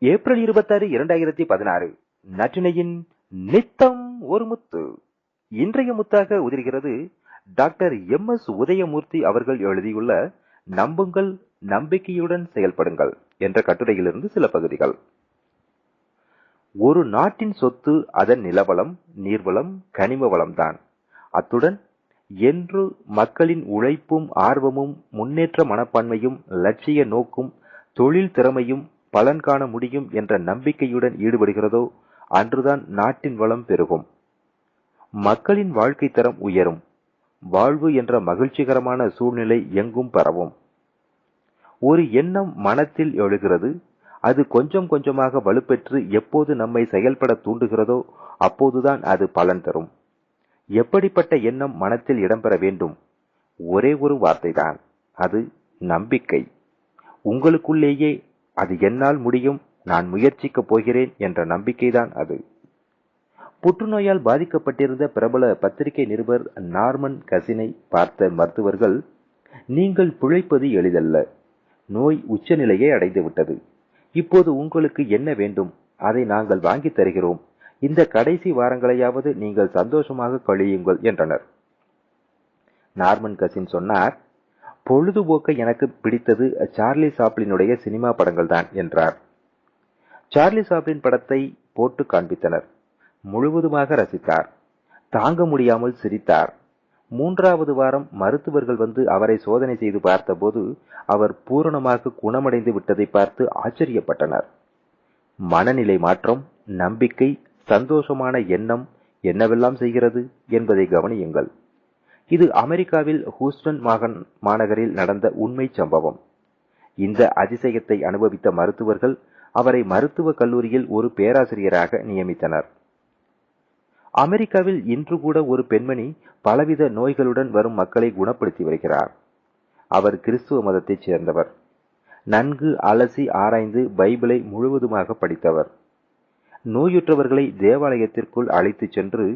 April 26, 2016 நற்றினையின் நித்தம் ஒரு முத்து. இன்றைய முத்தாக உதிர்கிறது டாக்டர் MS உதயமூர்த்தி அவர்கள் எழுதியுள்ள நம்புங்கள், நம்பிக்கையுடன் செயல்படுங்கள் என்ற கட்டுரையிலிருந்து சில பகுதிகள். ஒரு நாட்டின் சொத்து அதன் நிலவளம், நீர்வளம், கனிம வளம்தான். அத்துடன் என்று மக்களின் உழைப்பும் ஆர்வமும் முன்னேற்ற மனப்பான்மையும் லட்சிய நோக்கும் தொழில் திறமையும் பலன் காண முடியும் என்ற நம்பிக்கையுடன் ஈடுபடுகிறதோ அன்றுதான் நாட்டின் வளம் பெருகும், மக்களின் வாழ்க்கை தரம் உயரும், வாழ்வு என்ற மகிழ்ச்சிகரமான சூழ்நிலை எங்கும் பரவும். ஒரு எண்ணம் மனத்தில் எழுகிறது. அது கொஞ்சம் கொஞ்சமாக வலுப்பெற்று எப்போது நம்மை செயல்பட தூண்டுகிறதோ அப்போதுதான் அது பலன் தரும். எப்படிப்பட்ட எண்ணம் மனத்தில் இடம்பெற வேண்டும்? ஒரே ஒரு வார்த்தைதான், அது நம்பிக்கை. உங்களுக்குள்ளேயே அது என்னால் முடியும், நான் முயற்சிக்கப் போகிறேன் என்ற நம்பிக்கைதான் அது. புற்றுநோயால் பாதிக்கப்பட்டிருந்த பிரபல பத்திரிகை நிருபர் நார்மன் கசினை பார்த்த மருத்துவர்கள், நீங்கள் பிழைப்பது எளிதல்ல, நோய் உச்சநிலையை அடைந்துவிட்டது, இப்போது உங்களுக்கு என்ன வேண்டும் அதை நாங்கள் வாங்கி தருகிறோம், இந்த கடைசி வாரங்களையாவது நீங்கள் சந்தோஷமாக கழியுங்கள் என்றனர். நார்மன் கசின் சொன்னார், பொழுதுபோக்க எனக்கு பிடித்தது சார்லி சாப்ளினுடைய சினிமா படங்கள் தான் என்றார். சார்லி சாப்ளின் படத்தை போட்டு காண்பித்தனர். முழுவதுமாக ரசித்தார். தாங்க முடியாமல் சிரித்தார். 3வது வாரம் மருத்துவர்கள் வந்து அவரை சோதனை செய்து பார்த்தபோது அவர் பூரணமாக குணமடைந்து விட்டதை பார்த்து ஆச்சரியப்பட்டனர். மனநிலை மாற்றம், நம்பிக்கை, சந்தோஷமான எண்ணம் என்னவெல்லாம் செய்கிறது என்பதை கவனியுங்கள். இது அமெரிக்காவில் ஹூஸ்டன் மாநகரில் நடந்த உண்மை சம்பவம். இந்த அதிசயத்தை அனுபவித்த மருத்துவர்கள் அவரை மருத்துவக் கல்லூரியில் ஒரு பேராசிரியராக நியமித்தனர். அமெரிக்காவில் இன்று கூட ஒரு பெண்மணி பலவித நோய்களுடன் வரும் மக்களை குணப்படுத்தி வருகிறார். அவர் கிறிஸ்துவ மதத்தைச் சேர்ந்தவர். நன்கு அலசி ஆராய்ந்து பைபிளை முழுவதுமாக படித்தவர். நோயுற்றவர்களை தேவாலயத்திற்குள் அழைத்துச் சென்று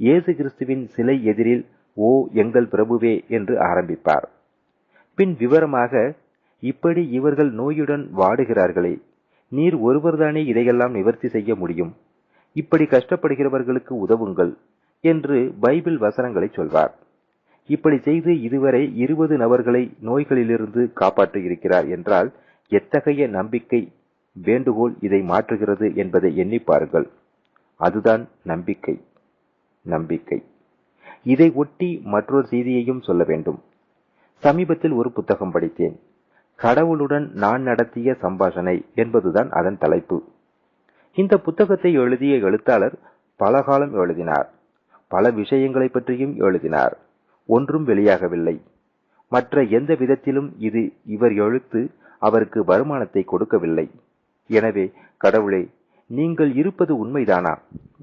இயேசு கிறிஸ்துவின் சிலை எதிரில் ஓ எங்கள் பிரபுவே என்று ஆரம்பிப்பார். பின் விவரமாக, இப்படி இவர்கள் நோயுடன் வாடுகிறார்களே, நீர் ஒருவர்தானே இதையெல்லாம் நிவர்த்தி செய்ய முடியும், இப்படி கஷ்டப்படுகிறவர்களுக்கு உதவுங்கள் என்று பைபிள் வசனங்களை சொல்வார். இப்படி செய்து இதுவரை 20 நபர்களை நோய்களிலிருந்து காப்பாற்றியிருக்கிறார் என்றால் எத்தகைய நம்பிக்கை வேண்டுகோள் இதை மாற்றுகிறது என்பதை எண்ணி பாருங்கள். அதுதான் நம்பிக்கை. நம்பிக்கை. இதை ஒட்டி மற்றொரு செய்தியையும் சொல்ல வேண்டும். சமீபத்தில் ஒரு புத்தகம் படித்தேன். கடவுளுடன் நான் நடத்திய சம்பாஷணை என்பதுதான் அதன் தலைப்பு. இந்த புத்தகத்தை எழுதிய எழுத்தாளர் பல காலம் எழுதினார். பல விஷயங்களை பற்றியும் எழுதினார். ஒன்றும் வெளியாகவில்லை. மற்ற எந்த விதத்திலும் இது இவர் எழுத்து அவருக்கு வருமானத்தை கொடுக்கவில்லை. எனவே கடவுளே, நீங்கள் இருப்பது உண்மைதானா?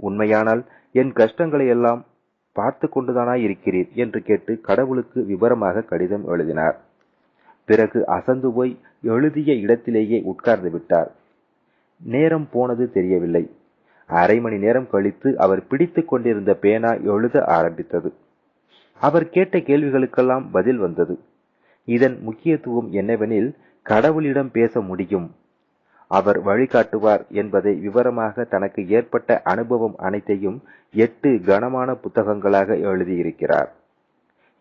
உண்மையானால் என் கஷ்டங்களை எல்லாம் பார்த்து கொண்டுதானா இருக்கிறீர் என்று கேட்டு கடவுளுக்கு விவரமாக கடிதம் எழுதினார். பிறகு அசந்து போய் எழுதிய இடத்திலேயே உட்கார்ந்து விட்டார். நேரம் போனது தெரியவில்லை. அரை மணி நேரம் கழித்து அவர் பிடித்துக் கொண்டிருந்த பேனா எழுத ஆரம்பித்தது. அவர் கேட்ட கேள்விகளுக்கெல்லாம் பதில் வந்தது. இதன் முக்கியத்துவம் என்னவெனில், கடவுளிடம் பேச முடியும், அவர் வழிகாட்டுவார் என்பதை விவரமாக தனக்கு ஏற்பட்ட அனுபவம் அனைத்தையும் 8 கனமான புத்தகங்களாக எழுதியிருக்கிறார்.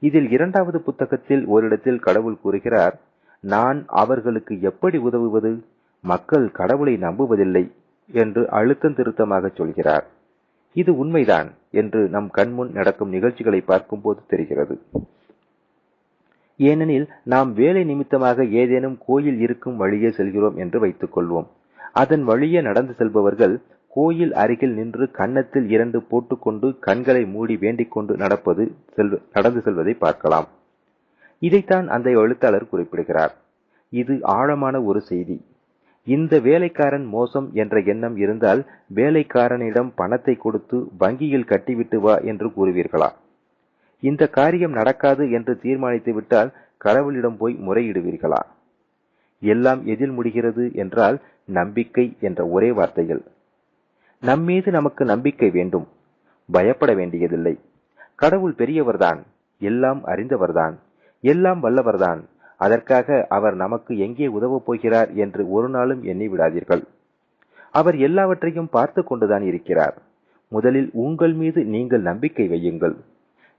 இதில் 2வது புத்தகத்தில் ஓரிடத்தில் கடவுள் கூறுகிறார், நான் அவர்களுக்கு எப்படி உதவுவது, மக்கள் கடவுளை நம்புவதில்லை என்று அழுத்தம் திருத்தமாக சொல்கிறார். இது உண்மைதான் என்று நம் கண்முன் நடக்கும் நிகழ்ச்சிகளை பார்க்கும்போது தெரிகிறது. ஏனெனில் நாம் வேலை நிமித்தமாக ஏதேனும் கோயில் இருக்கும் வழியே செல்கிறோம் என்று வைத்துக் கொள்வோம். அதன் வழியே நடந்து செல்பவர்கள் கோயில் அருகில் நின்று கன்னத்தில் 2 போட்டுக்கொண்டு கண்களை மூடி வேண்டிக் கொண்டு நடந்து செல்வதை பார்க்கலாம். இதைத்தான் அந்த எழுத்தாளர் குறிப்பிடுகிறார். இது ஆழமான ஒரு செய்தி. இந்த வேலைக்காரன் மோசம் என்ற எண்ணம் இருந்தால் வேலைக்காரனிடம் பணத்தை கொடுத்து வங்கியில் கட்டிவிட்டு வா என்று கூறுவீர்களா? இந்த காரியம் நடக்காது என்று தீர்மானித்து விட்டால் கடவுளிடம் போய் முறையிடுவீர்களா? எல்லாம் எதில் முடிகிறது என்றால் நம்பிக்கை என்ற ஒரே வார்த்தைகள். நம்மீது நமக்கு நம்பிக்கை வேண்டும். பயப்பட வேண்டியதில்லை. கடவுள் பெரியவர்தான், எல்லாம் அறிந்தவர்தான், எல்லாம் வல்லவர்தான். அதற்காக அவர் நமக்கு எங்கே உதவப் போகிறார் என்று ஒரு நாளும் எண்ணி விடாதீர்கள். அவர் எல்லாவற்றையும் பார்த்து கொண்டுதான் இருக்கிறார். முதலில் உங்கள் மீது நீங்கள் நம்பிக்கை வையுங்கள்.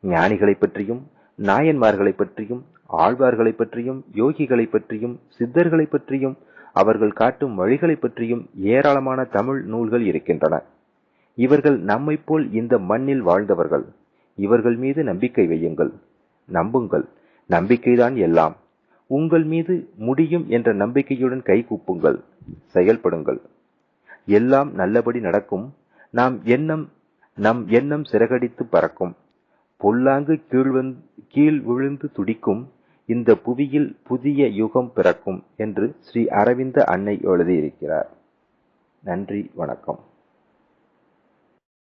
ஞானிகளை பற்றியும், நாயன்மார்களை பற்றியும், ஆழ்வார்களை பற்றியும், யோகிகளை பற்றியும், சித்தர்களை பற்றியும், அவர்கள் காட்டும் வழிகளை பற்றியும் ஏராளமான தமிழ் நூல்கள் இருக்கின்றன. இவர்கள் நம்மைப் போல் இந்த மண்ணில் வாழ்ந்தவர்கள். இவர்கள் மீது நம்பிக்கை வையுங்கள். நம்புங்கள். நம்பிக்கைதான் எல்லாம். உங்கள் மீது முடியும் என்ற நம்பிக்கையுடன் கைகூப்புங்கள். செயல்படுங்கள். எல்லாம் நல்லபடி நடக்கும். நம் எண்ணம் சிறகடித்து பறக்கும். பொல்லாங்கு கீழ் விழுந்து துடிக்கும். இந்த புவியில் புதிய யுகம் பிறக்கும் என்று ஸ்ரீ அரவிந்த அன்னை எழுதியிருக்கிறார். நன்றி, வணக்கம்.